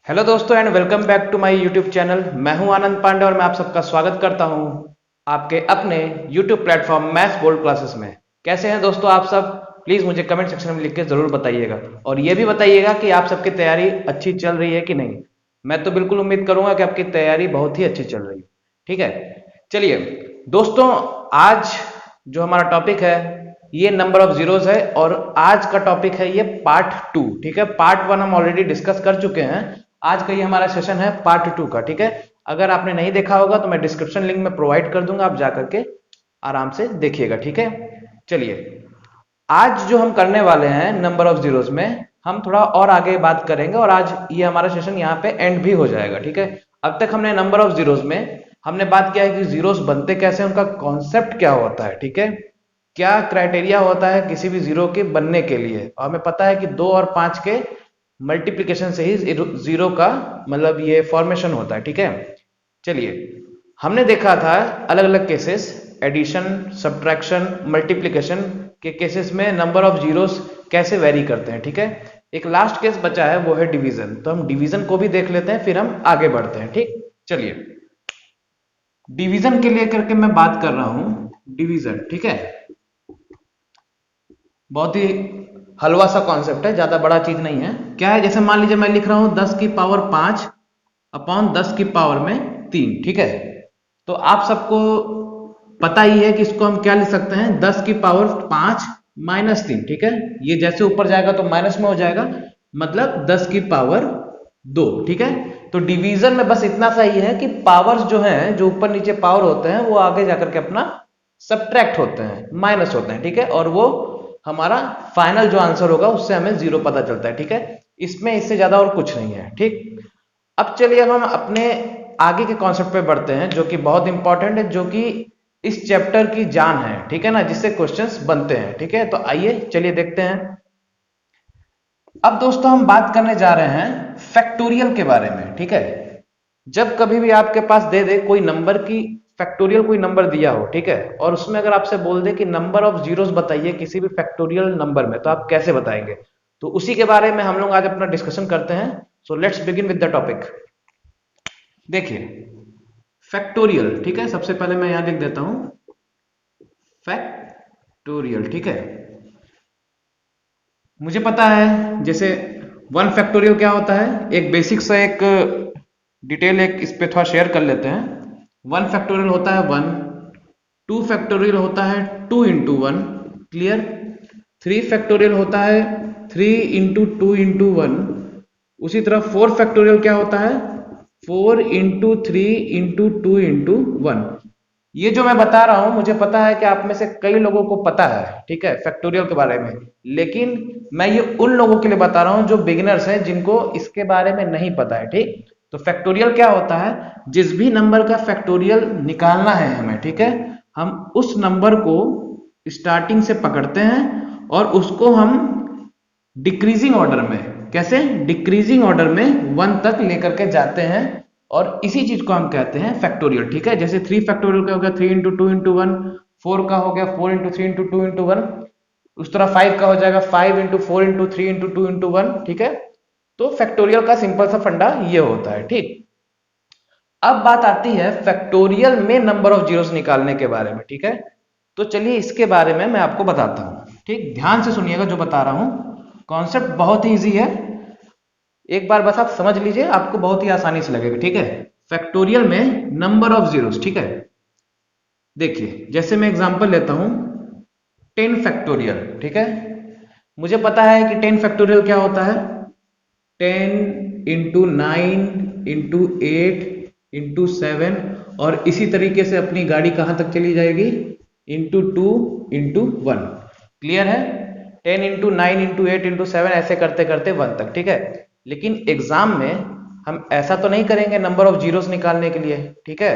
Hello दोस्तों and welcome back to my YouTube channel. मैं हूं आनंद पांडे और मैं आप सबका स्वागत करता हूं आपके अपने YouTube platform maths bold classes में। कैसे हैं दोस्तों आप सब? प्लीज़ मुझे कमेंट सेक्शन में लिख के ज़रूर बताइएगा और ये भी बताइएगा कि आप सबकी तैयारी अच्छी चल रही है कि नहीं। मैं तो बिल्कुल उम्मीद करूंगा कि आपकी तैयारी बहुत ही अच्छी चल रही है। ठीक है, चलिए दोस्तों, आज जो हमारा टॉपिक है ये नंबर ऑफ जीरोस है और आज का टॉपिक है ये पार्ट टू। ठीक है, पार्ट वन हम ऑलरेडी डिस्कस कर चुके हैं। आज का ये हमारा सेशन है पार्ट टू का। ठीक है, अगर आपने नहीं देखा होगा तो मैं डिस्क्रिप्शन लिंक में प्रोवाइड कर दूंगा, आप जाकर के आराम से देखिएगा। ठीक है, चलिए आज जो हम करने वाले हैं नंबर ऑफ जीरोस में हम थोड़ा और आगे बात करेंगे और आज ये हमारा सेशन यहाँ पे एंड भी हो जाएगा। ठीक है, अब तक हमने नंबर ऑफ जीरोस में हमने बात किया है कि जीरोस बनते कैसे, उनका कॉन्सेप्ट क्या होता है। ठीक है, क्या क्राइटेरिया होता है किसी भी जीरो के बनने के लिए, और हमें पता है कि 2 और 5 के मल्टीप्लिकेशन से ही जीरो का मतलब ये फॉर्मेशन होता है। ठीक है, चलिए हमने देखा था अलग अलग केसेस, एडिशन, सब्ट्रैक्शन, मल्टीप्लिकेशन के केसेस में नंबर ऑफ जीरोस कैसे वेरी करते हैं। ठीक है, एक लास्ट केस बचा है वो है डिवीजन, तो हम डिवीजन को भी देख लेते हैं फिर हम आगे बढ़ते हैं। ठीक, चलिए डिवीजन के लिए करके मैं बात कर रहा हूं। डिवीजन, ठीक है, बहुत ही हलवा सा कॉन्सेप्ट है, ज्यादा बड़ा चीज नहीं है। क्या है, जैसे मान लीजिए मैं लिख रहा हूं 10 की पावर 5 अपॉन 10 की पावर में 3। ठीक है, तो आप सबको पता ही है कि इसको हम क्या लिख सकते हैं, 10 की पावर 5 माइनस 3। ठीक है, ये जैसे ऊपर जाएगा तो माइनस में हो जाएगा, मतलब 10 की पावर 2। ठीक है, तो डिवीजन में बस इतना सा ही है कि पावर्स जो हैं, जो ऊपर नीचे पावर होते हैं, वो आगे जाकर के अपना सब्ट्रैक्ट होते हैं, माइनस होते हैं। ठीक है, और वो हमारा फाइनल जो आंसर होगा उससे हमें जीरो पता चलता है। ठीक है, इसमें इससे ज्यादा और कुछ नहीं है। ठीक, अब चलिए अब हम अपने आगे के कॉन्सेप्ट पे बढ़ते हैं जो कि बहुत इंपॉर्टेंट है, जो कि इस चैप्टर की जान है। ठीक है ना, जिससे क्वेश्चंस बनते हैं। ठीक है, तो आइए चलिए देखते हैं। अब दोस्तों हम बात करने जा रहे हैं फैक्टोरियल के बारे में। ठीक है, जब कभी भी आपके पास दे दे कोई नंबर की फैक्टोरियल, कोई नंबर दिया हो, ठीक है, और उसमें अगर आपसे बोल दे कि नंबर ऑफ जीरोस बताइए किसी भी फैक्टोरियल नंबर में, तो आप कैसे बताएंगे? तो उसी के बारे में हम लोग आज अपना डिस्कशन करते हैं। So let's begin with the topic. देखिए फैक्टोरियल, ठीक है, सबसे पहले मैं यहां लिख देता हूं फैक्टोरियल। ठीक है, मुझे पता है जैसे 1 फैक्टोरियल क्या होता है, एक बेसिक सा एक डिटेल एक इस पे थोड़ा शेयर कर लेते हैं। 1 फैक्टोरियल होता है 1, 2 फैक्टोरियल होता है 2 इंटू 1, क्लियर। 3 फैक्टोरियल होता है 3 इंटू 2 इंटू 1। उसी तरह 4 फैक्टोरियल क्या होता है 4 इंटू 3 इंटू 2 इंटू 1। ये जो मैं बता रहा हूं मुझे पता है कि आप में से कई लोगों को पता है, ठीक है, फैक्टोरियल के बारे में, लेकिन मैं ये उन लोगों के लिए बता रहा हूं जो बिगिनर्स हैं, जिनको इसके बारे में नहीं पता है। ठीक, तो फैक्टोरियल क्या होता है, जिस भी नंबर का फैक्टोरियल निकालना है हमें, ठीक है, हम उस नंबर को स्टार्टिंग से पकड़ते हैं और उसको हम डिक्रीजिंग ऑर्डर में, कैसे, डिक्रीजिंग ऑर्डर में 1 तक लेकर के जाते हैं और इसी चीज को हम कहते हैं फैक्टोरियल। ठीक है, जैसे 3 फैक्टोरियल का हो गया 3 इंटू 2 इंटू 1, 4 का हो गया 4 इंटू 3 इंटू 2 इंटू 1, उस तरह 5 का हो जाएगा 5 इंटू 4 इंटू 3 इंटू 2 इंटू 1। ठीक है, तो फैक्टोरियल का सिंपल सा फंडा ये होता है। ठीक, अब बात आती है फैक्टोरियल में नंबर ऑफ जीरोस निकालने के बारे में। ठीक है, तो चलिए इसके बारे में मैं आपको बताता हूं। ठीक, ध्यान से सुनिएगा जो बता रहा हूं, कॉन्सेप्ट बहुत ही इजी है, एक बार बस आप समझ लीजिए, आपको बहुत ही आसानी से लगेगा। ठीक है, फैक्टोरियल में नंबर ऑफ जीरोस। ठीक है, देखिए जैसे मैं एग्जांपल लेता हूं 10 फैक्टोरियल। ठीक है, मुझे पता है कि 10 फैक्टोरियल क्या होता है, 10 इंटू 9 इंटू 8 इंटू 7, और इसी तरीके से अपनी गाड़ी कहां तक चली जाएगी, इंटू 2 इंटू 1। क्लियर है, 10 इंटू 9 इंटू 8 इंटू 7 ऐसे करते करते 1 तक। ठीक है, लेकिन एग्जाम में हम ऐसा तो नहीं करेंगे नंबर ऑफ जीरोस निकालने के लिए। ठीक है,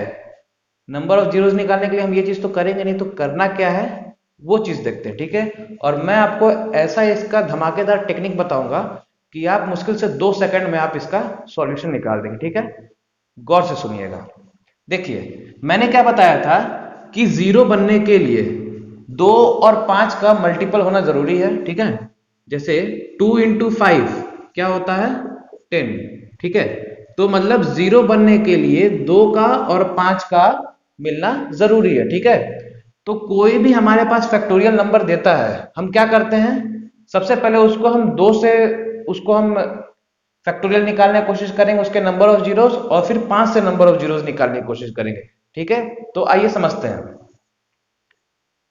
नंबर ऑफ जीरोस निकालने के लिए हम ये चीज तो करेंगे नहीं, तो करना क्या है वो चीज देखते हैं। ठीक है, और मैं आपको ऐसा इसका धमाकेदार टेक्निक बताऊंगा कि आप मुश्किल से 2 सेकंड में आप इसका सॉल्यूशन निकाल देंगे। ठीक है, गौर से सुनिएगा। देखिए मैंने क्या बताया था कि जीरो बनने के लिए 2 और 5 का मल्टीपल होना जरूरी है। ठीक है, जैसे 2 इंटू 5 क्या होता है 10, ठीक है। तो मतलब 0 बनने के लिए 2 का और 5 का मिलना जरूरी है, ठीक है। तो कोई भी हमारे पास फैक्टोरियल नंबर देता है, हम क्या करते हैं, सबसे पहले उसको हम 2 से उसको हम फैक्टोरियल निकालने की कोशिश करेंगे, उसके नंबर ऑफ जीरोस, और फिर 5 से नंबर ऑफ जीरोस निकालने की कोशिश करेंगे, ठीक है। तो आइए समझते हैं।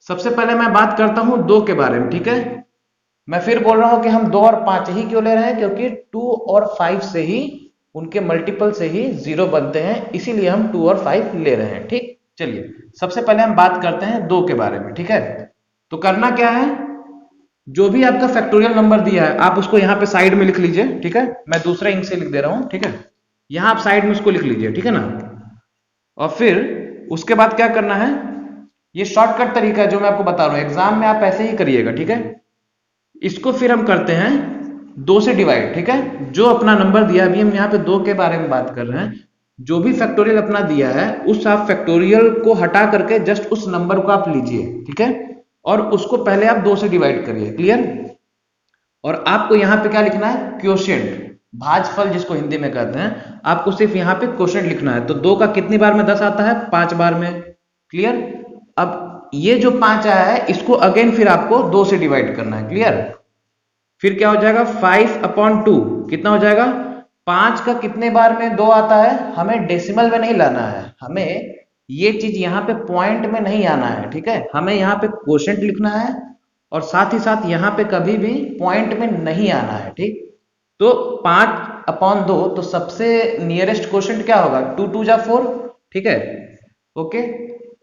सबसे पहले मैं बात करता हूं 2 के बारे में, ठीक है। मैं फिर बोल रहा हूं कि हम 2 और 5 ही क्यों ले रहे हैं, क्योंकि 2 और 5 से ही, उनके मल्टीपल से ही 0 बनते हैं, इसीलिए हम 2 और 5 ले रहे हैं, ठीक। चलिए सबसे पहले हम बात करते हैं 2 के बारे में, ठीक है। तो करना क्या है, जो भी आपका फैक्टोरियल नंबर दिया है आप उसको यहाँ पे साइड में लिख लीजिए, ठीक है। मैं दूसरे इंक से लिख दे रहा हूं, ठीक है। यहाँ आप साइड में उसको लिख लीजिए, ठीक है ना। और फिर उसके बाद क्या करना है, ये शॉर्टकट तरीका है जो मैं आपको बता रहा हूं, एग्जाम में आप ऐसे ही करिएगा, ठीक है। इसको फिर हम करते हैं 2 से डिवाइड, ठीक है। जो अपना नंबर दिया, अभी हम यहाँ पे 2 के बारे में बात कर रहे हैं, जो भी फैक्टोरियल अपना दिया है उस आप फैक्टोरियल को हटा करके जस्ट उस नंबर को आप लीजिए, ठीक है। और उसको पहले आप 2 से डिवाइड करिए, क्लियर। और आपको यहाँ पे क्या लिखना है, क्वोशिएंट, भाजफल जिसको हिंदी में कहते हैं, आपको सिर्फ यहाँ पे क्वोशिएंट लिखना है। तो 2 का कितनी बार में 10 आता है, 5 बार में, क्लियर। अब ये जो 5 आया है इसको अगेन फिर आपको 2 से डिवाइड करना है, क्लियर। फिर क्या हो जाएगा, 5/2 कितना हो जाएगा, 5 का कितने बार में 2 आता है, हमें डेसिमल में नहीं लाना है, हमें ये चीज यहाँ पे पॉइंट में नहीं आना है, ठीक है। हमें यहाँ पे क्वोशिएंट लिखना है और साथ ही साथ यहाँ पे कभी भी पॉइंट में नहीं आना है, ठीक। तो 5/2, तो सबसे नियरेस्ट क्वोशिएंट क्या होगा, 2 2 जा 4, ठीक है, ओके।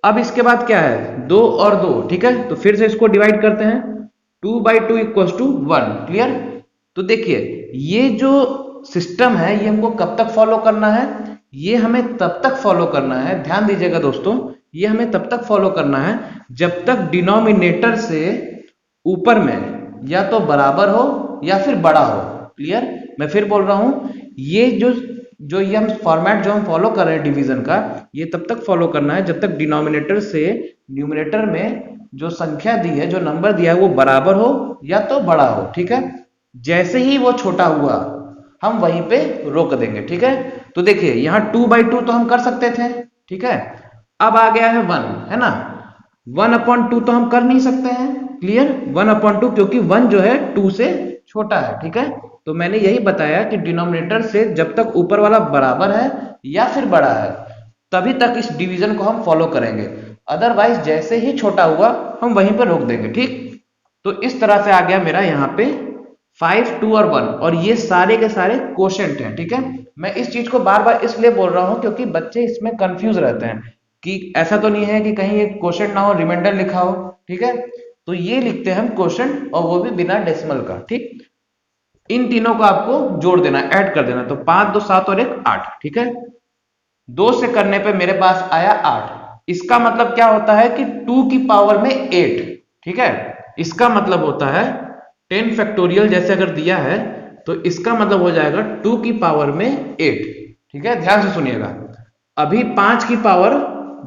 अब इसके बाद क्या है, 2 और 2, ठीक है। तो फिर से इसको डिवाइड करते हैं, 2/2 इक्वल्स टू 1, क्लियर। तो देखिए ये जो सिस्टम है ये हमको कब तक फॉलो करना है, ये हमें तब तक फॉलो करना है, ध्यान दीजिएगा दोस्तों, ये हमें तब तक फॉलो करना है जब तक डिनोमिनेटर से ऊपर में या तो बराबर हो या फिर बड़ा हो, क्लियर। मैं फिर बोल रहा हूं, ये जो ये हम फॉर्मेट जो हम फॉलो कर रहे हैं डिवीजन का, ये तब तक फॉलो करना है जब तक डिनोमिनेटर से न्यूमरेटर में जो संख्या दी है, जो नंबर दिया है, वो बराबर हो या तो बड़ा हो, ठीक है। जैसे ही वो छोटा हुआ हम वहीं पे रोक देंगे, ठीक है। तो देखिए यहाँ 2/2 तो हम कर सकते थे, ठीक है। अब आ गया है 1, है ना। 1/2 तो हम कर नहीं सकते हैं, क्लियर। 1/2 क्योंकि 1 जो है 2 से छोटा है, ठीक है। तो मैंने यही बताया कि डिनोमिनेटर से जब तक ऊपर वाला बराबर है या फिर बड़ा है तभी तक इस डिवीजन को हम फॉलो करेंगे, अदरवाइज जैसे ही छोटा हुआ हम वहीं पर रोक देंगे, ठीक। तो इस तरह से आ गया मेरा यहाँ पे 5, 2 और 1, और ये सारे के सारे क्वोशिएंट हैं, ठीक है। मैं इस चीज को बार बार इसलिए बोल रहा हूं क्योंकि बच्चे इसमें कंफ्यूज रहते हैं कि ऐसा तो नहीं है कि कहीं ये क्वोशिएंट ना हो, रिमाइंडर लिखा हो, ठीक है। तो ये लिखते हैं हम क्वोशिएंट, और वो भी बिना डेसिमल का, ठीक। इन तीनों को आपको जोड़ देना, ऐड कर देना, तो 5 2 7 और 1 8, ठीक है। 2 से करने पे मेरे पास आया 8, इसका मतलब क्या होता है कि 2 की पावर में 8, ठीक है। इसका मतलब होता है 10 फैक्टोरियल जैसे अगर दिया है तो इसका मतलब हो जाएगा 2 की पावर में 8, ठीक है। ध्यान से सुनिएगा, अभी 5 की पावर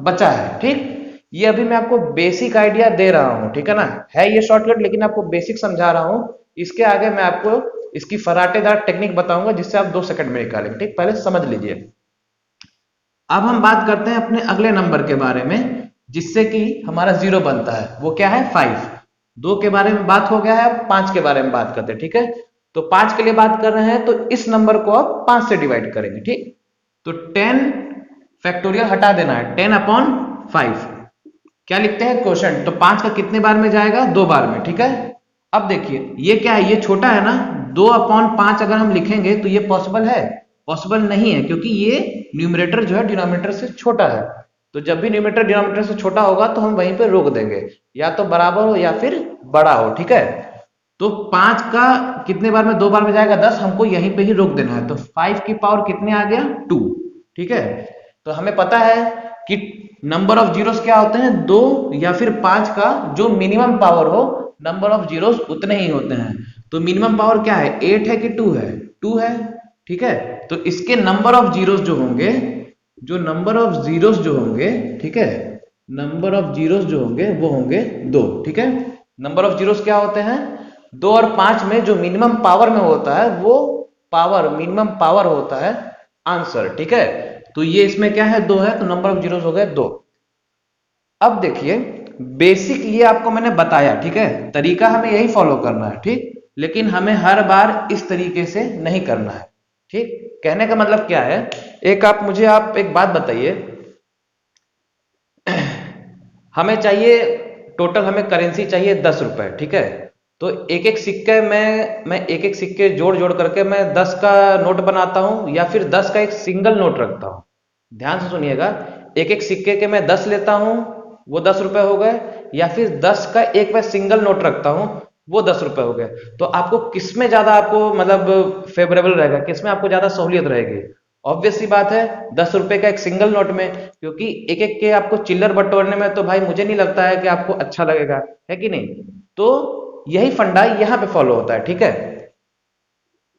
बचा है, ठीक। ये अभी मैं आपको बेसिक आइडिया दे रहा हूं, ठीक है ना, है ये शॉर्टकट, लेकिन आपको बेसिक समझा रहा हूं। इसके आगे मैं आपको इसकी फराटेदार टेक्निक बताऊंगा जिससे आप 2 सेकंड में निकालेंगे, ठीक। पहले समझ लीजिए। अब हम बात करते हैं अपने अगले नंबर के बारे में जिससे कि हमारा 0 बनता है, वो क्या है, 5। 2 के बारे में बात हो गया है, अब 5 के बारे में बात करते हैं, ठीक है। तो 5 के लिए बात कर रहे हैं तो इस नंबर को आप 5 से डिवाइड करेंगे, ठीक। तो 10 फैक्टोरियल हटा देना है, 10/5 क्या लिखते हैं, क्वोशिएंट। तो 5 का कितने बार में जाएगा, 2 बार में, ठीक है। अब देखिए ये क्या है, ये छोटा है ना, 2/5 अगर हम लिखेंगे तो ये पॉसिबल है, पॉसिबल नहीं है, क्योंकि ये न्यूमरेटर जो है डिनोमिनेटर से छोटा है। तो जब भी न्यूमरेटर डिनोमिनेटर से छोटा होगा तो हम वहीं पे रोक देंगे, या तो बराबर हो या फिर बड़ा हो, ठीक है। तो 5 का कितने बार में, 2 बार में जाएगा 10, हमको यहीं पे ही रोक देना है। तो 5 की पावर कितने आ गया, 2, ठीक है। तो हमें पता है कि नंबर ऑफ जीरोस क्या होते हैं, 2 या फिर 5 का जो मिनिमम पावर हो, नंबर ऑफ जीरोस उतने ही होते हैं। तो मिनिमम पावर क्या है, 8 है कि 2 है, 2 है, ठीक है। तो इसके नंबर ऑफ जीरोस जो होंगे, जो नंबर ऑफ जीरोस जो होंगे, ठीक है, नंबर ऑफ जीरोस जो होंगे वो होंगे 2, ठीक है। नंबर ऑफ जीरोस क्या होते हैं, 2 और 5 में जो मिनिमम पावर में होता है वो पावर, मिनिमम पावर होता है आंसर, ठीक है। तो ये इसमें क्या है, 2 है, तो नंबर ऑफ जीरोस हो गए 2। अब देखिए बेसिक ये आपको मैंने बताया, ठीक है, तरीका हमें यही फॉलो करना है, ठीक, लेकिन हमें हर बार इस तरीके से नहीं करना है, ठीक। कहने का मतलब क्या है, आप एक बात बताइए, हमें चाहिए टोटल, हमें करेंसी चाहिए 10 रुपए, ठीक है। तो एक एक सिक्के में मैं एक एक सिक्के जोड़ जोड़ करके मैं 10 का नोट बनाता हूं, या फिर 10 का एक सिंगल नोट रखता हूं। ध्यान से सुनिएगा, एक एक सिक्के के मैं 10 लेता हूं, वो 10 रुपए हो गए, या फिर 10 का एक मैं सिंगल नोट रखता हूं, वो 10 रुपए हो गए। तो आपको किसमें ज्यादा आपको मतलब फेवरेबल रहेगा, किसमें आपको ज्यादा सहूलियत रहेगी? ऑब्वियस सी बात है 10 रुपए का एक सिंगल नोट में, क्योंकि एक एक के आपको चिल्लर बटोरने में तो भाई मुझे नहीं लगता है कि आपको अच्छा लगेगा, है कि नहीं। तो यही फंडा यहां पे फॉलो होता है, ठीक है।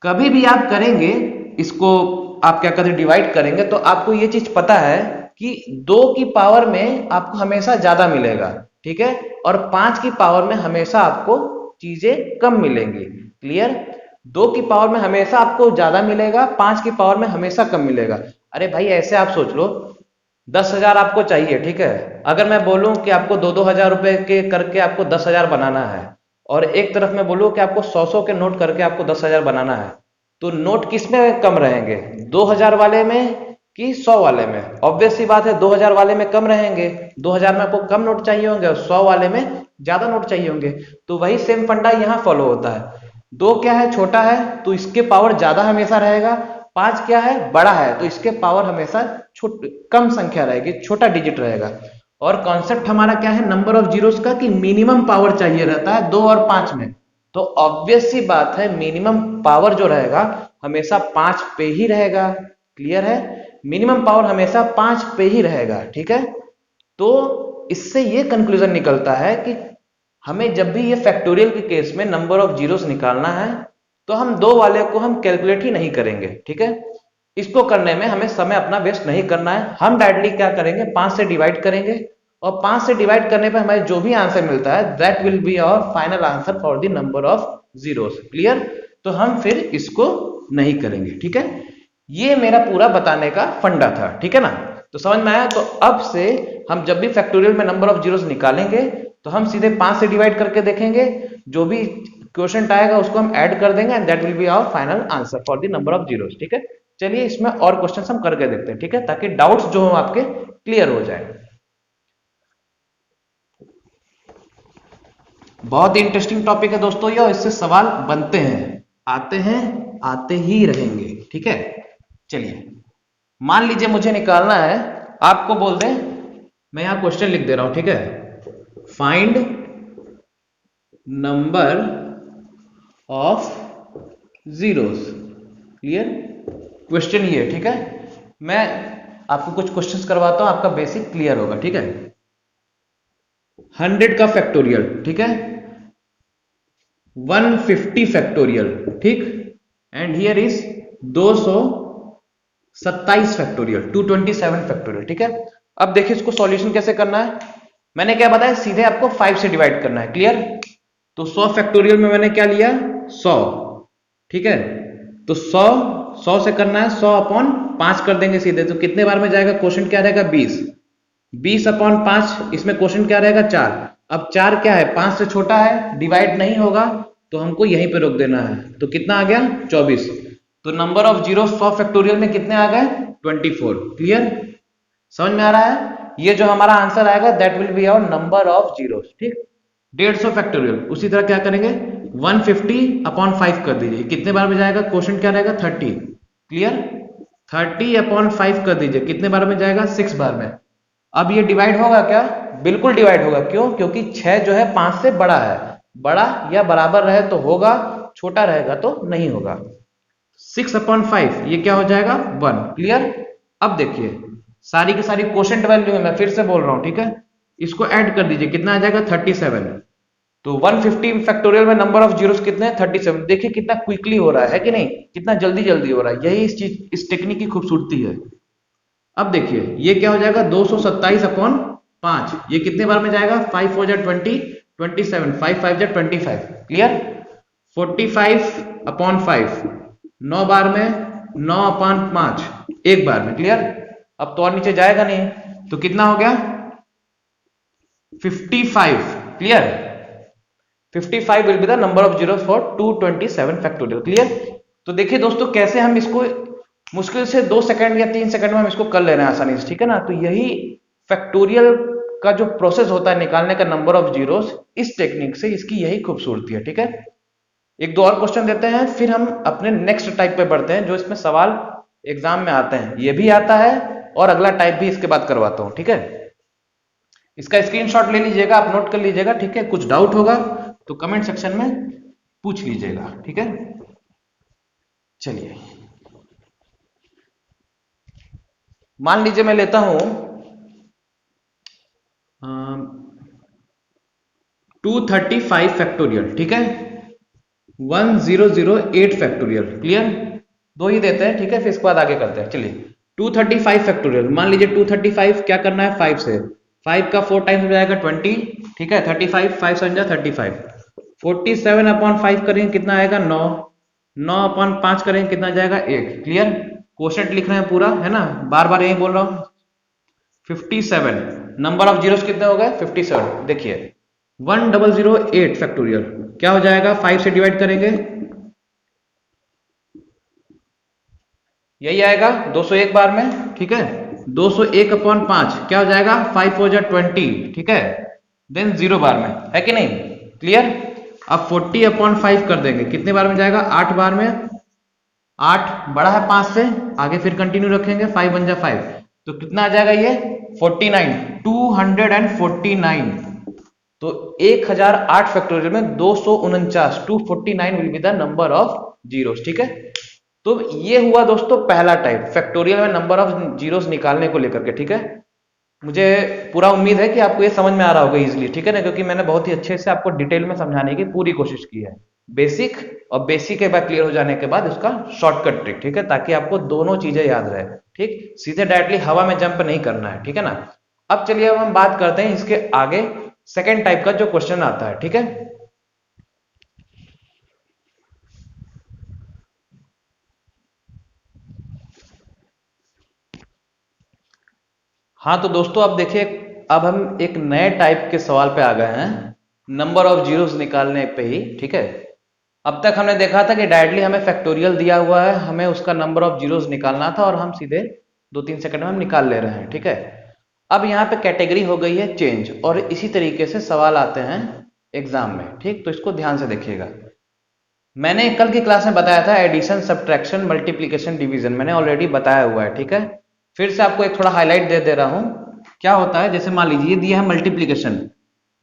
कभी भी आप करेंगे इसको, आप क्या कहते हैं, डिवाइड करेंगे, तो आपको ये चीज पता है कि 2 की पावर में आपको हमेशा ज्यादा मिलेगा, ठीक है, और 5 की पावर में हमेशा आपको चीजें कम मिलेंगी। क्लियर? 2 की पावर में हमेशा आपको ज्यादा मिलेगा, 5 की पावर में हमेशा कम मिलेगा। अरे भाई ऐसे आप सोच लो, 10,000 आपको चाहिए, ठीक है। अगर मैं बोलूं कि आपको 2-2 हजार रुपए के करके आपको 10,000 बनाना है, और एक तरफ मैं बोलूं कि आपको 100-100 के नोट करके आपको 10,000 बनाना है, तो नोट किस में कम रहेंगे, 2,000 वाले में कि 100 वाले में? ऑब्वियस सी बात है 2,000 वाले में कम रहेंगे, 2,000 में आपको कम नोट चाहिए होंगे, और 100 वाले में ज्यादा नोट चाहिए होंगे। तो वही सेम फंडा यहाँ फॉलो होता है। 2 क्या है, छोटा है, तो इसके पावर ज्यादा हमेशा रहेगा। 5 क्या है, बड़ा है, तो इसके पावर हमेशा कम संख्या रहेगी, छोटा डिजिट रहेगा। और कॉन्सेप्ट हमारा क्या है, नंबर ऑफ जीरोस का, कि मिनिमम पावर चाहिए रहता है 2 और 5 में। तो ऑब्वियस सी बात है मिनिमम पावर जो रहेगा हमेशा 5 पे ही रहेगा। क्लियर है? मिनिमम पावर हमेशा 5 पे ही रहेगा, ठीक है। तो इससे ये कंक्लूजन निकलता है कि हमें जब भी ये फैक्टोरियल के केस में नंबर ऑफ जीरोस निकालना है, तो हम 2 वाले को हम कैलकुलेट ही नहीं करेंगे, ठीक है। इसको करने में हमें समय अपना वेस्ट नहीं करना है। हम डायरेक्टली क्या करेंगे, 5 से डिवाइड करेंगे, और 5 से डिवाइड करने पर हमें जो भी आंसर मिलता है that will be our final answer for the number of zeros. Clear? तो हम फिर इसको नहीं करेंगे, ठीक है। ये मेरा पूरा बताने का फंडा था, ठीक है ना। तो समझ में आया? तो अब से हम जब भी फैक्टोरियल में नंबर ऑफ जीरोस निकालेंगे, तो हम सीधे 5 से डिवाइड करके देखेंगे, जो भी क्वेश्चन आएगा उसको हम ऐड कर देंगे, and that will be our final answer for the number of zeros, ठीक है। चलिए इसमें और क्वेश्चन हम करके देखते हैं, ठीक है, ताकि डाउट्स जो हो आपके क्लियर हो जाए। बहुत इंटरेस्टिंग टॉपिक है दोस्तों ये, और इससे सवाल बनते हैं, आते ही रहेंगे, ठीक है। चलिए मान लीजिए मुझे निकालना है, आपको बोल दें, मैं यहां क्वेश्चन लिख दे रहा हूं, ठीक है, find number of zeros. Clear? Question ये, ठीक है। मैं आपको कुछ क्वेश्चंस करवाता हूं, आपका बेसिक क्लियर होगा, ठीक है। 100 का फैक्टोरियल, ठीक है, 150 फैक्टोरियल, ठीक, and here is 227 factorial, 227 factorial, ठीक है। अब देखिए इसको सॉल्यूशन कैसे करना है। मैंने क्या बताया, सीधे आपको 5 से डिवाइड करना है। क्लियर? तो 100 फैक्टोरियल में मैंने क्या लिया, 100, ठीक है। तो 100 से करना है, 100 अपॉन 5 कर देंगे सीधे, तो कितने बार में जाएगा, क्वेश्चन क्या रहेगा, 20 अपॉन 5, इसमें क्वेश्चन क्या रहेगा, 4। अब 4 क्या है, 5 से छोटा है, डिवाइड नहीं होगा, तो हमको यहीं पे रोक देना है। तो कितना आ गया, 24। तो नंबर ऑफ जीरो 100 फैक्टोरियल में कितने आ गए, 24। क्लियर? समझ में आ रहा है? ये जो हमारा आंसर आएगा that will be our number of zero, ठीक। 150 फैक्टोरियल उसी तरह क्या करेंगे, 150 अपॉन 5 कर दीजिए, कितने बार में जाएगा, क्वेश्चन क्या रहेगा, 30। क्लियर? 30 अपॉन 5 कर दीजिए, कितने बार में जाएगा, 6 बार में। अब ये डिवाइड होगा क्या, बिल्कुल डिवाइड होगा। क्यों? क्योंकि 6 जो है 5 से बड़ा है, बड़ा या बराबर रहे तो होगा, छोटा रहेगा तो नहीं होगा। 6 अपॉन 5 ये क्या हो जाएगा, 1। क्लियर? अब देखिए सारी की सारी क्वोशंट वैल्यू है, मैं फिर से बोल रहा हूं, ठीक है। इसको ऐड कर दीजिए, कितना आ जाएगा, 37। तो 150 फैक्टोरियल में नंबर ऑफ जीरोस कितने हैं, 37। देखिए कितना क्विकली हो रहा है कि नहीं, कितना जल्दी जल्दी हो रहा है। यही इस टेक्निक की खूबसूरती है। अब देखिए ये क्या हो जाएगा, 227 अपॉन 5, ये कितने बार में जाएगा, 5 4 जा 20, 27, 5 5 जा 25। क्लियर? 45 अपॉन 5, 9 बार में 9/5 एक बार में, क्लियर। अब तो और नीचे जाएगा नहीं, तो कितना हो गया 55, clear. 55 will be the number of zero for 227 factorial, clear. तो देखिए दोस्तों कैसे हम इसको मुश्किल से 2 सेकंड या 3 सेकंड में हम इसको कर ले रहे हैं आसानी से, ठीक है ना। तो यही फैक्टोरियल का जो प्रोसेस होता है निकालने का नंबर ऑफ जीरोस, इस टेक्निक से इसकी यही खूबसूरती है, ठीक है। एक दो और क्वेश्चन देते हैं, फिर हम अपने नेक्स्ट टाइप पे बढ़ते हैं जो इसमें सवाल एग्जाम में आते हैं। ये भी आता है और अगला टाइप भी इसके बाद करवाता हूं, ठीक है। इसका स्क्रीनशॉट ले लीजिएगा, आप नोट कर लीजिएगा, ठीक है। कुछ डाउट होगा तो कमेंट सेक्शन में पूछ लीजिएगा, ठीक है। चलिए मान लीजिए मैं लेता हूं 235 फैक्टोरियल, ठीक है, 1008 फैक्टोरियल, क्लियर। दो ही देते हैं, ठीक है, फिर इसके बाद आगे करते हैं। चलिए 235 फैक्टोरियल, मान लीजिए 235 क्या करना है 5 से, 5 का 4 टाइम्स हो जाएगा 20, ठीक है। 35 5 7 35, 47/5 करेंगे कितना आएगा 9, 9/5 करेंगे कितना जाएगा 1, क्लियर। क्वोशंट लिख रहे हैं पूरा, है ना, बार बार यही बोल रहा हूं। 57 नंबर ऑफ जीरोस कितने हो गए 57। देखिए 1008 फैक्टोरियल क्या हो जाएगा, 5 से डिवाइड करेंगे यही आएगा 201 बार में, ठीक है। 201/5 क्या हो जाएगा 5 4 जा 20, ठीक है, देन 0 बार में, है कि नहीं, क्लियर। अब 40/5 कर देंगे कितने बार में जाएगा 8 बार में, 8 बड़ा है 5 से, आगे फिर कंटिन्यू रखेंगे 5 1 जा 5, तो कितना आ जाएगा ये 49, 249। तो 1008 फैक्टोरियल में 249, 249 will be the number of zeros, ठीक है। तो ये हुआ दोस्तों पहला टाइप, फैक्टोरियल में नंबर ऑफ जीरोस निकालने को लेकर के, ठीक है। मुझे पूरा उम्मीद है कि आपको ये समझ में आ रहा होगा इजीली, ठीक है ना, क्योंकि मैंने बहुत ही अच्छे से आपको डिटेल में समझाने की पूरी कोशिश की है। बेसिक और बेसिक के बाद क्लियर हो जाने के बाद उसका शॉर्टकट ट्रिक, ठीक है, ताकि आपको दोनों चीजें याद रहे, ठीक। सीधे डायरेक्टली हवा में जंप नहीं करना है, ठीक है ना। अब चलिए अब हम बात करते हैं इसके आगे सेकेंड टाइप का जो क्वेश्चन आता है, ठीक है। हाँ तो दोस्तों अब देखिए, अब हम एक नए टाइप के सवाल पे आ गए हैं, नंबर ऑफ जीरोस निकालने पे ही, ठीक है। अब तक हमने देखा था कि डायरेक्टली हमें फैक्टोरियल दिया हुआ है, हमें उसका नंबर ऑफ जीरोस निकालना था और हम सीधे 2-3 सेकंड में हम निकाल ले रहे हैं, ठीक है। अब यहाँ पे कैटेगरी हो गई है चेंज, और इसी तरीके से सवाल आते हैं एग्जाम में, ठीक। तो इसको ध्यान से देखिएगा। मैंने कल की क्लास में बताया था एडिशन सब्ट्रैक्शन मल्टीप्लीकेशन डिवीजन, मैंने ऑलरेडी बताया हुआ है, ठीक है। फिर से आपको एक थोड़ा हाईलाइट दे रहा हूं। क्या होता है, जैसे मान लीजिए दिया है मल्टीप्लीकेशन,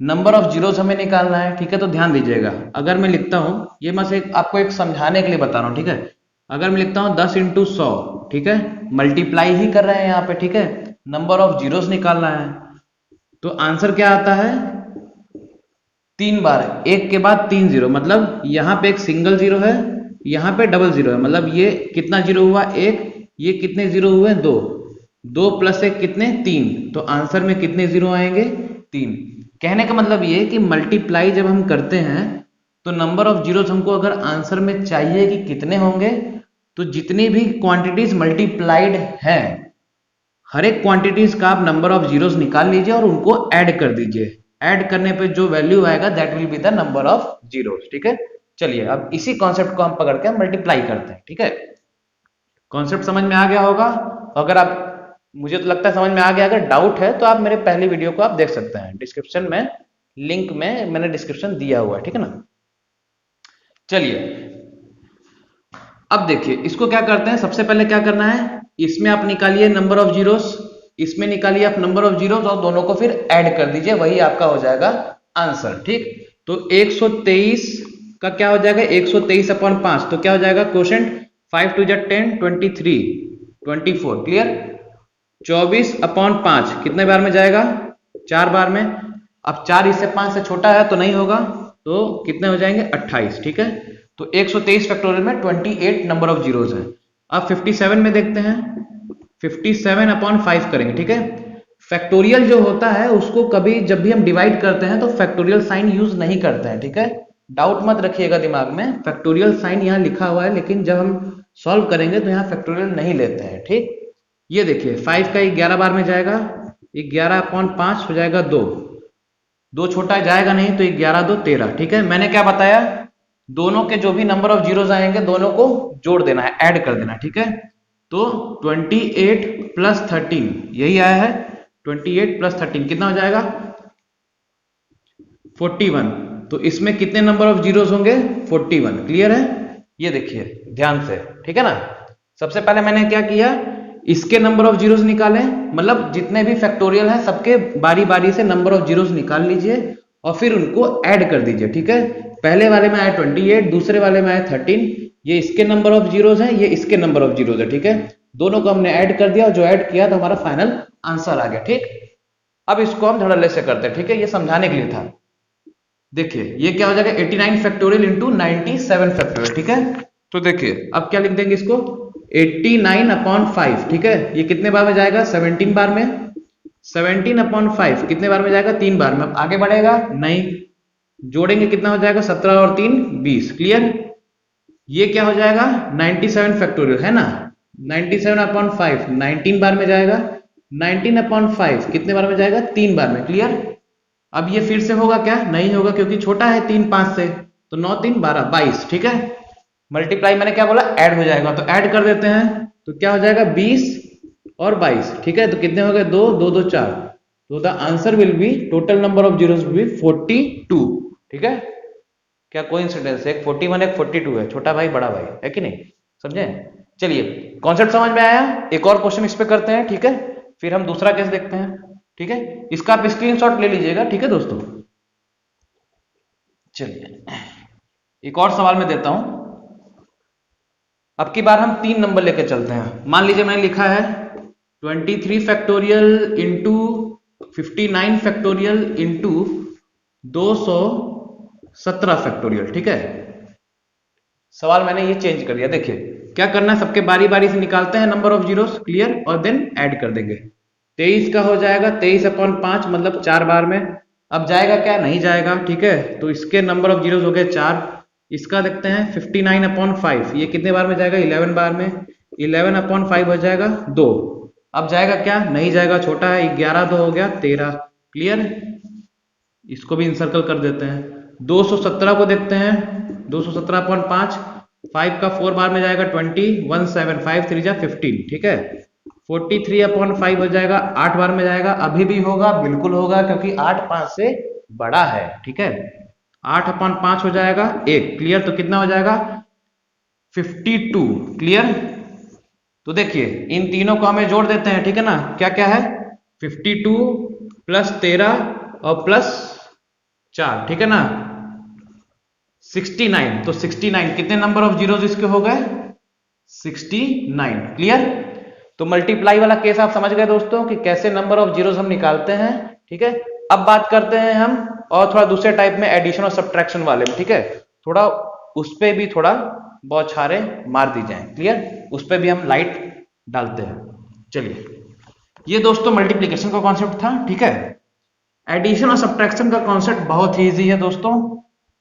नंबर ऑफ जीरोस हमें निकालना है, ठीक है। तो ध्यान दीजिएगा, अगर मैं लिखता हूं, ये मैं आपको एक समझाने के लिए बता रहा हूं, ठीक है। अगर मैं लिखता हूं 10 × 100, ठीक है, मल्टीप्लाई ही कर रहे हैं यहाँ पे, ठीक है, नंबर ऑफ जीरोस निकालना है, तो आंसर क्या आता है 3 बार, एक के बाद 3 जीरो, मतलब यहाँ पे एक सिंगल जीरो है, यहाँ पे डबल जीरो है, मतलब ये कितना जीरो हुआ 1, ये कितने जीरो हुए 2, 2 + 1 कितने 3, तो आंसर में कितने जीरो आएंगे 3। कहने का मतलब ये कि मल्टीप्लाई जब हम करते हैं तो नंबर ऑफ जीरोस हमको अगर आंसर में चाहिए कि कितने होंगे, तो जितनी भी क्वांटिटीज मल्टीप्लाइड है हर एक क्वांटिटीज का आप नंबर ऑफ जीरोस निकाल लीजिए और उनको ऐड कर दीजिए, ऐड करने पे जो वैल्यू आएगा that will be the number of zeros, ठीक है। चलिए अब इसी कॉन्सेप्ट को हम पकड़ के मल्टीप्लाई करते हैं, ठीक है। कॉन्सेप्ट समझ में आ गया होगा, अगर आप, मुझे तो लगता है समझ में आ गया, अगर डाउट है तो आप मेरे पहली वीडियो को आप देख सकते हैं, डिस्क्रिप्शन में लिंक में मैंने डिस्क्रिप्शन दिया हुआ है, ठीक है ना। चलिए अब देखिए इसको क्या करते हैं, सबसे पहले क्या करना है, इसमें आप निकालिए नंबर ऑफ जीरोस, इसमें निकालिए आप नंबर ऑफ जीरोस और दोनों को फिर ऐड कर दीजिए, वही आपका हो जाएगा आंसर, ठीक। तो 123 का क्या हो जाएगा 123/5, तो क्या हो जाएगा क्वोशंट 5 2 जा 10 23 24, क्लियर। 24/5 कितने बार में जाएगा 4 बार में। अब 4 इससे 5 से छोटा है तो नहीं होगा, तो कितने हो जाएंगे 28, ठीक है। तो 123 फैक्टोरियल में 28 नंबर ऑफ जीरोस है। अब 57 में देखते हैं, 57/5 करेंगे, ठीक है। फैक्टोरियल जो होता है उसको कभी जब भी हम डिवाइड करते हैं तो फैक्टोरियल साइन यूज नहीं करते हैं, ठीक है। डाउट मत रखिएगा दिमाग में, फैक्टोरियल साइन यहाँ लिखा हुआ है, लेकिन जब हम सॉल्व करेंगे तो यहाँ फैक्टोरियल नहीं लेते हैं, ठीक। ये देखिए 5 का 11 बार में जाएगा, 11/5 हो जाएगा 2, 2 छोटा जाएगा नहीं तो 11 2 13, ठीक है। मैंने क्या बताया, दोनों के जो भी नंबर ऑफ जीरोस आएंगे दोनों को जोड़ देना है, ऐड कर देना है, ठीक है। तो 28 प्लस 13 यही आया है, 28 प्लस 13 कितना हो जाएगा 41। तो इसमें कितने नंबर ऑफ जीरोस होंगे 41, क्लियर है। ये देखिए ध्यान से, ठीक है ना। सबसे पहले मैंने क्या किया, इसके नंबर ऑफ जीरोस निकाले, मतलब जितने भी फैक्टोरियल हैं सबके बारी बारी से नंबर ऑफ जीरोस निकाल लीजिए और फिर उनको ऐड कर दीजिए, ठीक है। पहले वाले में आया 28, दूसरे वाले में आया 13, ये इसके नंबर ऑफ जीरोस हैं, ये इसके नंबर ऑफ जीरोस है, ठीक है। दोनों को हमने ऐड कर दिया और जो ऐड किया तो हमारा फाइनल आंसर आ गया, ठीक। अब इसको हम धड़ल्ले से करते हैं, ठीक है, ये समझाने के लिए था। देखिए ये क्या हो जाएगा 89 फैक्टोरियल इंटू 97 फैक्टोरियल, ठीक है। तो देखिए अब क्या लिख देंगे इसको 89/5, ठीक है। ये कितने बार में जाएगा 17 बार में, 17/5 कितने बार में जाएगा 3 बार में। अब आगे बढ़ेगा नहीं, जोड़ेंगे कितना हो जाएगा 17 और 3 20, क्लियर। ये क्या हो जाएगा 97 फैक्टोरियल है ना, 97/5 19 बार में जाएगा, 19/5 कितने बार में जाएगा 3 बार में, क्लियर। अब ये फिर से होगा क्या, नहीं होगा क्योंकि छोटा है 3 5 से, तो 9 3 12 22, ठीक है। मल्टीप्लाई मैंने क्या बोला, ऐड हो जाएगा, तो ऐड कर देते हैं, तो क्या हो जाएगा 20 और 22, ठीक है। तो कितने हो गए 2 2 2 4, तो the answer will be, total number of zeros will be 42, ठीक है। क्या कोइंसिडेंस है, एक 41 एक 42 है, छोटा भाई बड़ा भाई है कि नहीं, समझे। चलिए कॉन्सेप्ट समझ में आया, एक और क्वेश्चन इस पे करते हैं, ठीक है, फिर हम दूसरा केस देखते हैं, ठीक है। इसका आप स्क्रीनशॉट ले लीजिएगा, ठीक है दोस्तों। चलिए एक और सवाल मैं देता हूं, अब की बार हम 3 नंबर लेके चलते हैं। मान लीजिए मैंने लिखा है 23 factorial into 59 factorial into 217 factorial, ठीक है। सवाल मैंने ये चेंज कर दिया, देखिए क्या करना है, सबके बारी बारी से निकालते हैं नंबर ऑफ जीरोस, क्लियर, और देन ऐड कर देंगे। 23 का हो जाएगा 23/5 मतलब 4 बार में। अब जाएगा क्या, नहीं जाएगा, ठीक है। तो इसके नंबर ऑफ जीरोस हो गए 4। इसका देखते हैं 59/5, ये कितने बार में जाएगा 11 बार में, 11/5 हो जाएगा 2। अब जाएगा क्या, नहीं जाएगा, छोटा है, 11 2 हो गया 13, क्लियर। इसको भी इंसर्कल कर देते हैं। 217 को देखते हैं, 217/5, 5 का 4 बार में जाएगा 20, 1 7 5 3 जा 15, ठीक है। 43/5 हो जाएगा, 8 बार में जाएगा, अभी भी होगा, बिल्कुल होगा, क्योंकि 8 5 से बड़ा है, ठीक है। 8/5 हो जाएगा 1, क्लियर। तो कितना हो जाएगा 52, क्लियर। तो देखिए इन तीनों को हमें जोड़ देते हैं, ठीक है ना। क्या क्या है 52 प्लस 13 और प्लस 4, ठीक है ना, 69। तो 69 कितने नंबर ऑफ जीरोस इसके हो गए 69, क्लियर। तो मल्टीप्लाई वाला केस आप समझ गए दोस्तों कि कैसे नंबर ऑफ जीरोस हम निकालते हैं, ठीक है। अब बात करते हैं हम और थोड़ा दूसरे टाइप में, एडिशन और सब्ट्रैक्शन वाले में, ठीक है। थोड़ा उस पे भी थोड़ा बौछारे मार दी जाए, क्लियर, उस पे भी हम लाइट डालते हैं। चलिए ये दोस्तों मल्टीप्लिकेशन का कॉन्सेप्ट था, ठीक है। एडिशन और सब्ट्रैक्शन का कॉन्सेप्ट बहुत ही ईजी है दोस्तों,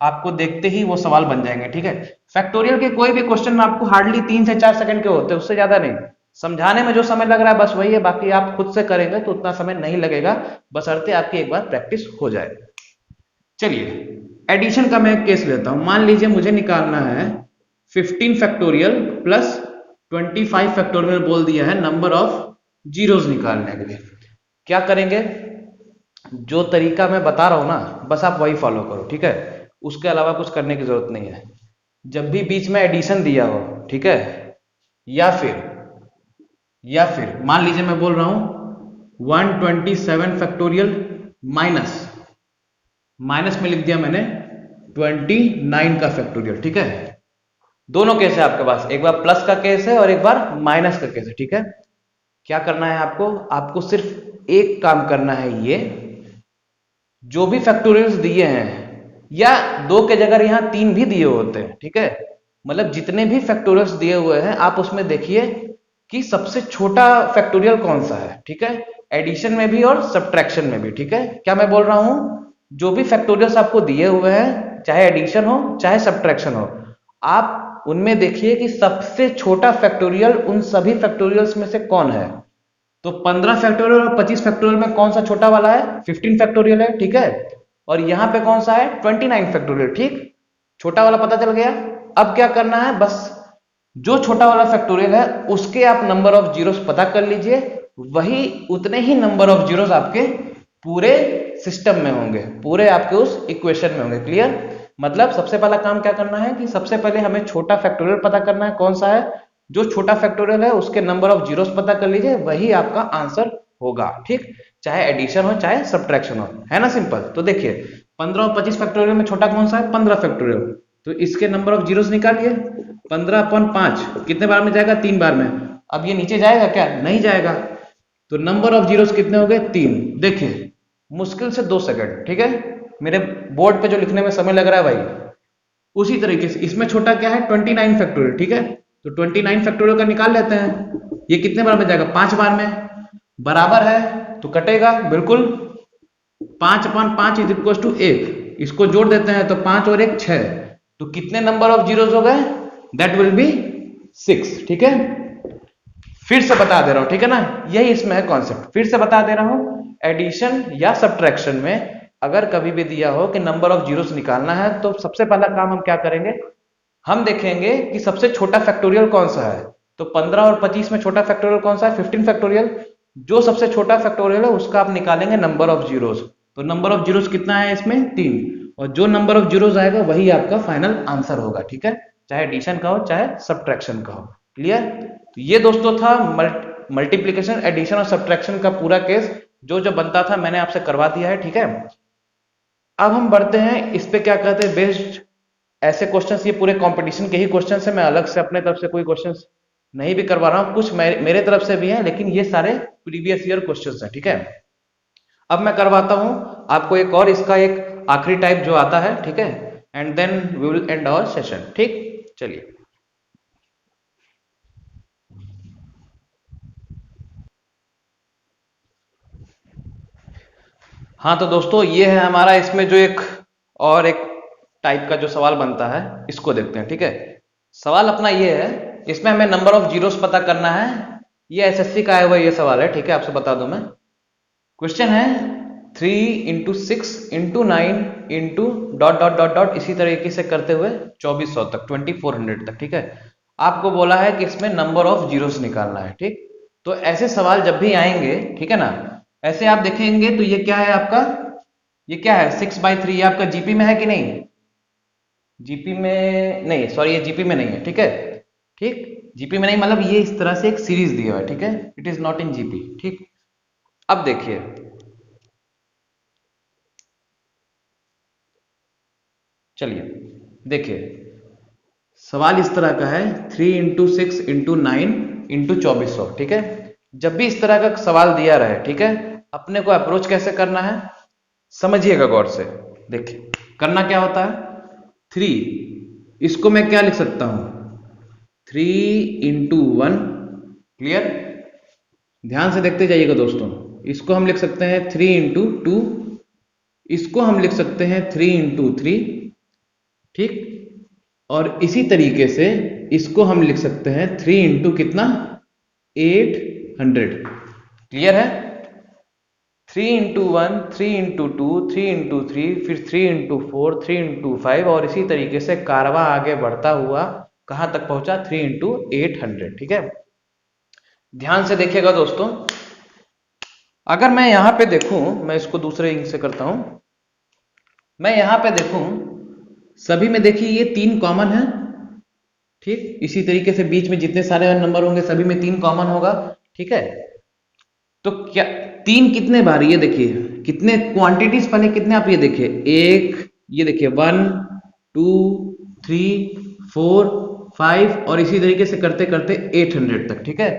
आपको देखते ही वो सवाल बन जाएंगे, ठीक है। फैक्टोरियल के कोई भी क्वेश्चन आपको हार्डली 3 से 4 सेकंड के होते हैं, उससे ज्यादा नहीं। समझाने में जो समय लग रहा है बस वही है, बाकी आप खुद से करेंगे तो उतना समय नहीं लगेगा, बशर्ते आपकी एक बार प्रैक्टिस हो जाए। चलिए एडिशन का मैं केस लेता हूं। मान लीजिए मुझे निकालना है 15 फैक्टोरियल प्लस 25 फैक्टोरियल बोल दिया है नंबर ऑफ जीरोस निकालने के लिए। क्या करेंगे, जो तरीका मैं बता रहा हूं ना बस आप वही फॉलो करो, ठीक है। उसके अलावा कुछ करने की जरूरत नहीं है। जब भी बीच में एडिशन दिया हो, ठीक है, या फिर मान लीजिए मैं बोल रहा हूं 127 फैक्टोरियल माइनस में लिख दिया मैंने 29 का फैक्टोरियल, ठीक है। दोनों केस है आपके पास, एक बार प्लस का केस है और एक बार माइनस का केस है, ठीक है। क्या करना है आपको सिर्फ एक काम करना है, ये जो भी फैक्टोरियल्स दिए हैं, या 2 के जगह यहां 3 भी दिए होते हैं, ठीक है, मतलब जितने भी फैक्टोरियल्स दिए हुए हैं आप उसमें देखिए कि सबसे छोटा फैक्टोरियल कौन सा है, ठीक है, एडिशन में भी और सब्ट्रैक्शन में भी, ठीक है। क्या मैं बोल रहा हूं, जो भी फैक्टोरियल्स आपको दिए हुए हैं, चाहे एडिशन हो चाहे सब्ट्रैक्शन हो, आप उनमें देखिए कि सबसे छोटा फैक्टोरियल उन सभी फैक्टोरियल्स में से कौन है। तो 15 फैक्टोरियल और 25 फैक्टोरियल में कौन सा छोटा वाला है? 15 फैक्टोरियल है, ठीक है। और यहां पे कौन सा है? 29 फैक्टोरियल, ठीक। छोटा वाला पता चल गया। अब क्या करना है, बस जो छोटा वाला फैक्टोरियल है उसके आप नंबर ऑफ जीरोस पता कर लीजिए, वही उतने ही नंबर ऑफ जीरोस आपके पूरे सिस्टम में होंगे, पूरे आपके उस इक्वेशन में होंगे। क्लियर? मतलब सबसे पहला काम क्या करना है कि सबसे पहले हमें छोटा फैक्टोरियल पता करना है, कौन सा है? जो छोटा फैक्टोरियल है उसके नंबर ऑफ जीरोस पता कर लीजिए, वही आपका आंसर होगा, ठीक। चाहे एडिशन हो चाहे सब्ट्रैक्शन हो, है ना सिंपल। तो देखिए 15 और 25 फैक्टोरियल में छोटा कौन सा है? 15 फैक्टोरियल। तो इसके नंबर ऑफ जीरोस निकालिए। 15/5 कितने बार में जाएगा? 3 बार में। अब ये नीचे जाएगा क्या? नहीं जाएगा। तो नंबर ऑफ जीरोस कितने हो गए? 3। देखिए मुश्किल से 2 सेकंड, ठीक है। मेरे बोर्ड पे जो लिखने में समय लग रहा है भाई, उसी तरीके से इसमें छोटा क्या है? 29 फैक्टोरियल, ठीक है। तो 29 फैक्टोरियल का निकाल लेते हैं। ये कितने बार में जाएगा? 5 बार में। बराबर है तो कटेगा, बिल्कुल। 5/5 इज इक्वल टू 1। इसको जोड़ देते हैं तो 5 और 1 6। तो कितने नंबर ऑफ जीरोस हो गए? दैट विल बी 6, ठीक है। फिर से बता दे रहा हूं, ठीक है ना, यही इसमें है कॉन्सेप्ट। फिर से बता दे रहा हूं, एडिशन या सब्ट्रैक्शन में अगर कभी भी दिया हो कि नंबर ऑफ जीरोस निकालना है, तो सबसे पहला काम हम क्या करेंगे? हम देखेंगे कि सबसे छोटा फैक्टोरियल कौन सा है। तो 15 और 25 में छोटा फैक्टोरियल कौन सा है? 15 फैक्टोरियल। जो सबसे छोटा फैक्टोरियल है उसका आप निकालेंगे नंबर ऑफ जीरोस। तो नंबर ऑफ जीरोस कितना है इसमें? 3। और जो नंबर ऑफ जीरोस आएगा वही आपका फाइनल आंसर होगा, ठीक है। चाहे एडिशन का हो चाहे सब्ट्रैक्शन का हो। क्लियर? तो ये दोस्तों था मल्टीप्लीकेशन, एडिशन और सब्ट्रैक्शन का पूरा केस। जो जो बनता था मैंने आपसे करवा दिया है, ठीक है। अब हम बढ़ते हैं इस पे, क्या कहते हैं, बेस्ड ऐसे क्वेश्चंस। ये पूरे कंपटीशन के ही क्वेश्चंस है, मैं अलग से अपने तरफ से कोई क्वेश्चंस नहीं भी करवा रहा हूं, कुछ मेरे तरफ से भी हैं, लेकिन ये सारे प्रीवियस ईयर क्वेश्चंस हैं, ठीक है। अब मैं करवाता हूं आपको एक और, इसका एक आखिरी टाइप जो आता है, ठीक है, and then we will end our session, ठीक। चलिए, हाँ तो दोस्तों ये है हमारा, इसमें जो एक और एक टाइप का जो सवाल बनता है इसको देखते हैं, ठीक है। सवाल अपना ये है, इसमें हमें नंबर ऑफ जीरोस पता करना है। ये एसएससी का आया हुआ ये सवाल है, ठीक है, आपसे बता दूं मैं। क्वेश्चन है 3 × 6 × 9 into dot dot dot dot, इसी तरीके से करते हुए 2400 तक, 2400 तक, ठीक है। आपको बोला है कि इसमें नंबर ऑफ जीरोस निकालना है, ठीक। तो ऐसे सवाल जब भी आएंगे, ठीक है ना, ऐसे आप देखेंगे तो ये क्या है आपका? ये क्या है? 6/3। ये आपका जीपी में है कि नहीं? जीपी में नहीं, सॉरी, ये जीपी में नहीं है, ठीक है। ठीक, जीपी में नहीं, मतलब ये इस तरह से एक सीरीज दिया हुआ है, ठीक है, it is not in GP, ठीक। अब देखिए, चलिए देखिए, सवाल इस तरह का है, 3 × 6 × 9 × 2400, ठीक है। जब भी इस तरह का सवाल दिया रहे, ठीक है, अपने को अप्रोच कैसे करना है समझिएगा गौर से। देखिए करना क्या होता है, 3, इसको मैं क्या लिख सकता हूं? 3 × 1, क्लियर। ध्यान से देखते जाइएगा दोस्तों, इसको हम लिख सकते हैं 3 × 2, इसको हम लिख सकते हैं 3 × 3, ठीक। और इसी तरीके से इसको हम लिख सकते हैं 3 × कितना? 800, क्लियर है। 3 × 1, 3 × 2, 3 × 3, फिर 3 × 4, 3 × 5, और इसी तरीके से कारवा आगे बढ़ता हुआ कहां तक पहुंचा? 3 × 800, ठीक है। ध्यान से देखिएगा दोस्तों, अगर मैं यहां पे देखूं, मैं इसको दूसरे इंक से करता हूं, मैं यहां पे देखूं, सभी में देखिए ये 3 कॉमन है, ठीक। इसी तरीके से बीच में जितने सारे नंबर होंगे सभी में 3 कॉमन होगा, ठीक है। तो क्या 3 कितने बार? ये देखिए कितने क्वांटिटीज पहले कितने, आप ये देखिए, एक, ये देखिए 1 2 3 4 5, और इसी तरीके से करते करते 800 तक, ठीक है।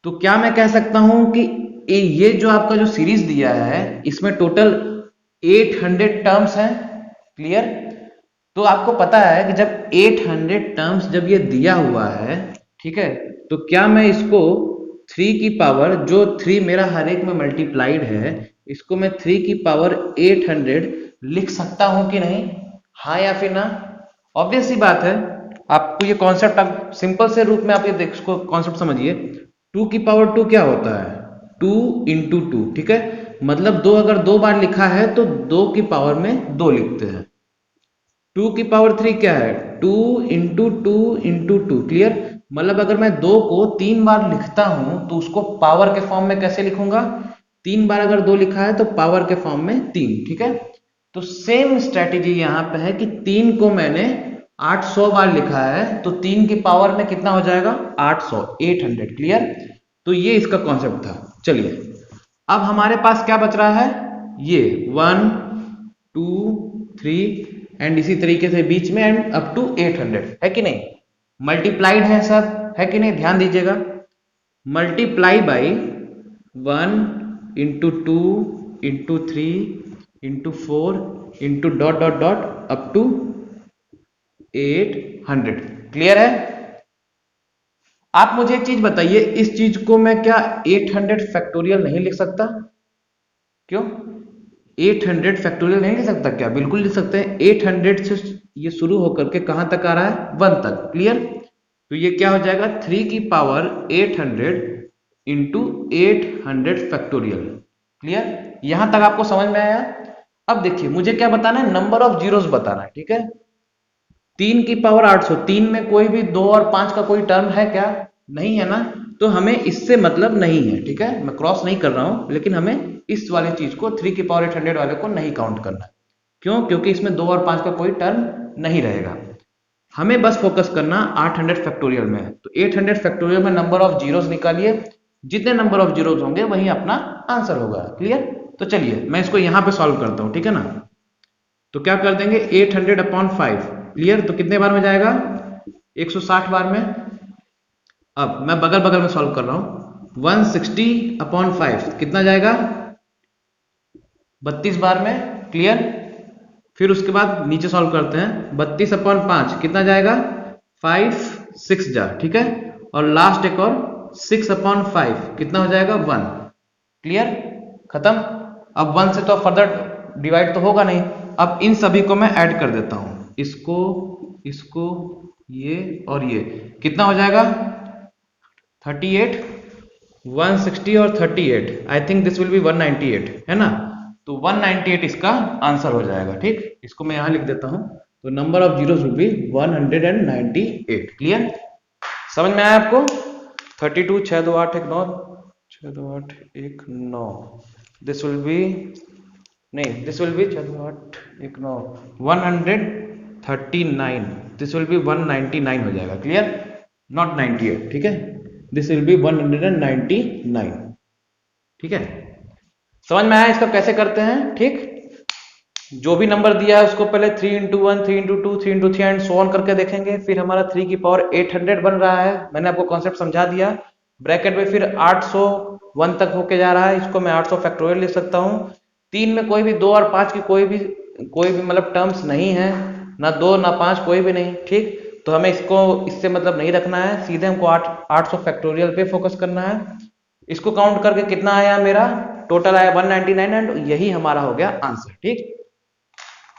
तो क्या मैं कह सकता हूं कि ये जो आपका जो सीरीज दिया है इसमें टोटल 800 टर्म्स हैं, क्लियर। तो आपको पता है कि जब 800 टर्म्स जब ये दिया हुआ है, ठीक है, तो क्या मैं इसको 3 की पावर, जो 3 मेरा हर एक में मल्टीप्लाइड है, इसको मैं 3 की पावर 800 लिख सकता हूं कि नहीं? हाँ या फिर ना? ऑब्वियस सी बात है, आपको ये कॉन्सेप्ट, आप सिंपल से रूप में आप ये देखो कॉन्सेप्ट समझिए। 2 की पावर 2 क्या होता है? 2 इंटू 2, ठीक है। मतलब 2 अगर 2 बार लिखा है तो 2 की पावर में 2 लिखते हैं। 2 की पावर 3 क्या है? 2 इंटू 2 इंटू 2, क्लियर। मतलब अगर मैं 2 को 3 बार लिखता हूं तो उसको पावर के फॉर्म में कैसे लिखूंगा? 3 बार अगर 2 लिखा है तो पावर के फॉर्म में 3, ठीक है। तो सेम स्ट्रेटेजी यहां पे है कि 3 को मैंने 800 बार लिखा है तो 3 की पावर में कितना हो जाएगा? 800, 800, क्लियर। तो ये इसका कॉन्सेप्ट था। चलिए अब हमारे पास क्या बच रहा है? ये 1 2 3 एंड इसी तरीके से बीच में एंड अप टू 800, है कि नहीं? मल्टीप्लाइड है सब, है कि नहीं? ध्यान दीजिएगा, multiply by 1 into 2 into 3 into 4 into dot dot dot up to 800, clear है। आप मुझे एक चीज बताइए, इस चीज को मैं क्या 800 फैक्टोरियल नहीं लिख सकता? क्यों 800 फैक्टोरियल नहीं लिख सकता क्या? बिल्कुल लिख सकते हैं। 800 से ये शुरू होकर के कहां तक आ रहा है? 1 तक, क्लियर। तो ये क्या हो जाएगा? 3 की पावर 800 इंटू 800 फैक्टोरियल, क्लियर। यहां तक आपको समझ में आया? अब देखिए मुझे क्या बताना है? नंबर ऑफ जीरोस बताना है, ठीक है। 3 की पावर 800, 3 में कोई भी 2 और 5 का कोई टर्म है क्या? नहीं है ना। तो हमें इससे मतलब नहीं है, ठीक है। मैं क्रॉस नहीं कर रहा हूं, लेकिन हमें इस वाली चीज को 3 की पावर 800 वाले को नहीं काउंट करना है। क्यों? क्योंकि इसमें 2 और 5 का कोई टर्म नहीं रहेगा। हमें बस फोकस करना 800 फैक्टोरियल में है। तो 800 फैक्टोरियल में नंबर ऑफ जीरोस निकालिए, जितने नंबर ऑफ जीरोस होंगे वही अपना आंसर होगा, क्लियर। तो चलिए मैं इसको यहां पे सॉल्व करता हूं, ठीक है ना। तो क्या कर देंगे? 800 अपॉन 5, क्लियर। तो कितने बार में जाएगा? 160 बार में। अब मैं बगल बगल में सॉल्व कर रहा हूं। 160 अपॉन 5 कितना जाएगा? 32 बार में, क्लियर। फिर उसके बाद नीचे सॉल्व करते हैं। 32 अपॉन 5 कितना जाएगा? 5 6 जा, ठीक है। और लास्ट एक और 6 अपॉन 5 कितना हो जाएगा? 1, क्लियर, खत्म। अब 1 से तो फर्दर डिवाइड तो होगा नहीं। अब इन सभी को मैं ऐड कर देता हूं, इसको इसको ये और ये, कितना हो जाएगा? 38, 160 और 38, I think this will be 198, है ना। तो 198 इसका आंसर हो जाएगा, ठीक। इसको मैं यहां लिख देता हूं। तो number of zeros will be 198, clear. समझ में आया आपको? 32, 6 2 8 1 9, 6 2 8 1 9, दिस विल बी, नहीं this will be 6 2 8 1 9, 139, this will be 199 हो जाएगा, क्लियर, नॉट 98, ठीक है। दिस विल बी 199, ठीक है। समझ में आया इसका कैसे करते हैं? ठीक, जो भी नंबर दिया है उसको पहले 3 into 1 3 into 2 3 into 3 and so on करके देखेंगे। फिर हमारा 3 की पावर 800 बन रहा है, मैंने आपको कॉन्सेप्ट समझा दिया। ब्रैकेट में फिर 800 1 तक होके जा रहा है, इसको मैं 800 फैक्टोरियल लिख सकता हूँ। 3 में कोई भी 2 और 5 की कोई भी मतलब टर्म्स नहीं है, ना 2 ना 5, कोई भी नहीं, ठीक। तो हमें इसको इससे मतलब नहीं रखना है, सीधे हमको 800 फैक्टोरियल पे फोकस करना है। इसको काउंट करके कितना आया? मेरा टोटल आया 199 एंड यही हमारा हो गया आंसर, ठीक।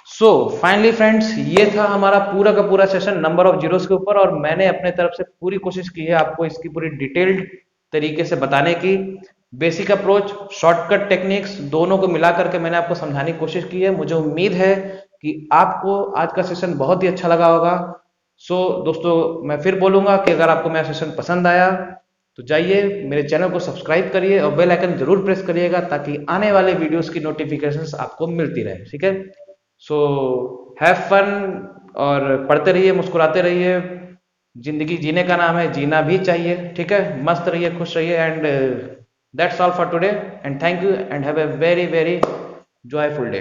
सो फाइनली फ्रेंड्स, ये था हमारा पूरा का पूरा सेशन नंबर ऑफ जीरोस के ऊपर, और मैंने अपने तरफ से पूरी कोशिश की है आपको इसकी पूरी डिटेल्ड तरीके से बताने की। बेसिक अप्रोच, शॉर्टकट टेक्निक्स, दोनों को मिला करके मैंने आपको समझाने की कोशिश की है। मुझे उम्मीद है कि आपको आज का सेशन बहुत ही अच्छा लगा होगा। सो दोस्तों, मैं फिर बोलूंगा कि अगर आपको मेरा सेशन पसंद आया तो जाइए मेरे चैनल को सब्सक्राइब करिए और बेल आइकन जरूर प्रेस करिएगा, ताकि आने वाले वीडियोस की नोटिफिकेशंस आपको मिलती रहे, ठीक है। सो हैव फन, और पढ़ते रहिए, मुस्कुराते रहिए। जिंदगी जीने का नाम है, जीना भी चाहिए, ठीक है। मस्त रहिए, खुश रहिए, and that's all for today, and thank you and have a very very joyful day.